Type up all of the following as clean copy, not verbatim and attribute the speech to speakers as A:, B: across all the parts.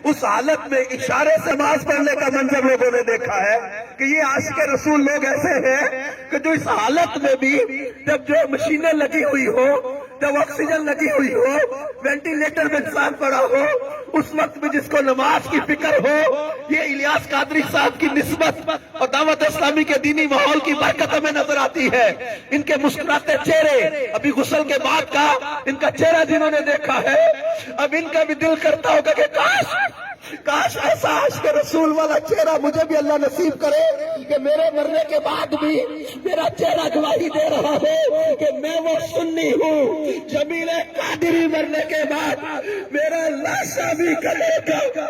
A: اس حالت میں اشارے سے نماز پڑھنے کا منظر لوگوں نے دیکھا ہے کہ یہ عاشق رسول لوگ ایسے ہیں کہ جو اس حالت میں بھی جب جو مشینیں لگی ہوئی ہو، جب آکسیجن لگی ہوئی ہو، وینٹیلیٹر میں انسان پڑا ہو، اس وقت بھی جس کو نماز کی فکر ہو، یہ الیاس قادری صاحب کی نسبت اور دعوت اسلامی کے دینی ماحول کی برکت ہمیں نظر آتی ہے۔ ان کے مسکراتے چہرے، ابھی غسل کے بعد کا ان کا چہرہ جنہوں نے دیکھا ہے، اب ان کا بھی دل کرتا ہوگا کہ کاش ایسا عاشق رسول والا چہرہ مجھے بھی اللہ نصیب کرے کہ میرے مرنے کے بعد بھی میرا چہرہ گواہی دے رہا ہو کہ میں وہ سنی ہوں۔ جمیل قادری مرنے کے بعد میرا لاشا بھی کرے گا۔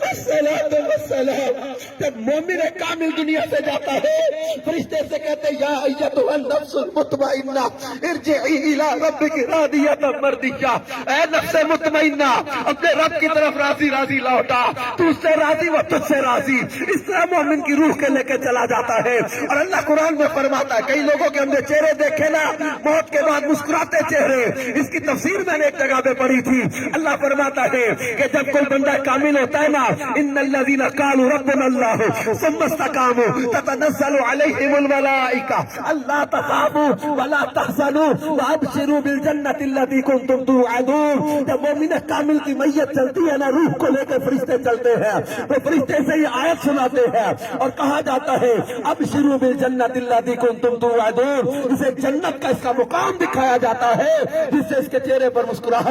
A: والصلاۃ والسلام۔ جب مومن کامل دنیا سے جاتا ہے، فرشتے سے کہتے یا ایتھا النفس المطمئنہ ارجعی الی ربک راضیۃ مرضیہ، اے نفس مطمئنہ اپنے رب کی طرف راضی راضی لوٹا، تو اس سے راضی و تجھ سے راضی۔ اس طرح مومن کی روح کے لے کے چلا جاتا ہے۔ اور اللہ قرآن میں فرماتا ہے، کئی لوگوں کے ہم نے چہرے دیکھے نا موت کے بعد مسکراتے چہرے، اس کی تفسیر میں نے ایک جگہ پہ پڑھی تھی۔ اللہ فرماتا ہے کہ جب کوئی بندہ کامل ہوتا ہے نا، ان الذین قالوا ربنا اللہ ثم استقاموا تتنزل علیہم الملائکہ الا تخافوا ولا تحزنوا وابشروا بالجنۃ التي کنتم توعدون۔ جب مومن کامل کی میت چلتی ہے نا، روح کو لے کے فرشتے چلتے ہیں، وہ فرشتے سے یہ آیت سناتے ہیں اور کہا جاتا ہے ابشروا بالجنۃ التي کنتم توعدون، اسے جنت کا اس کا مقام دکھایا جاتا ہے جس سے اس کے چہرے پر مسکراہٹ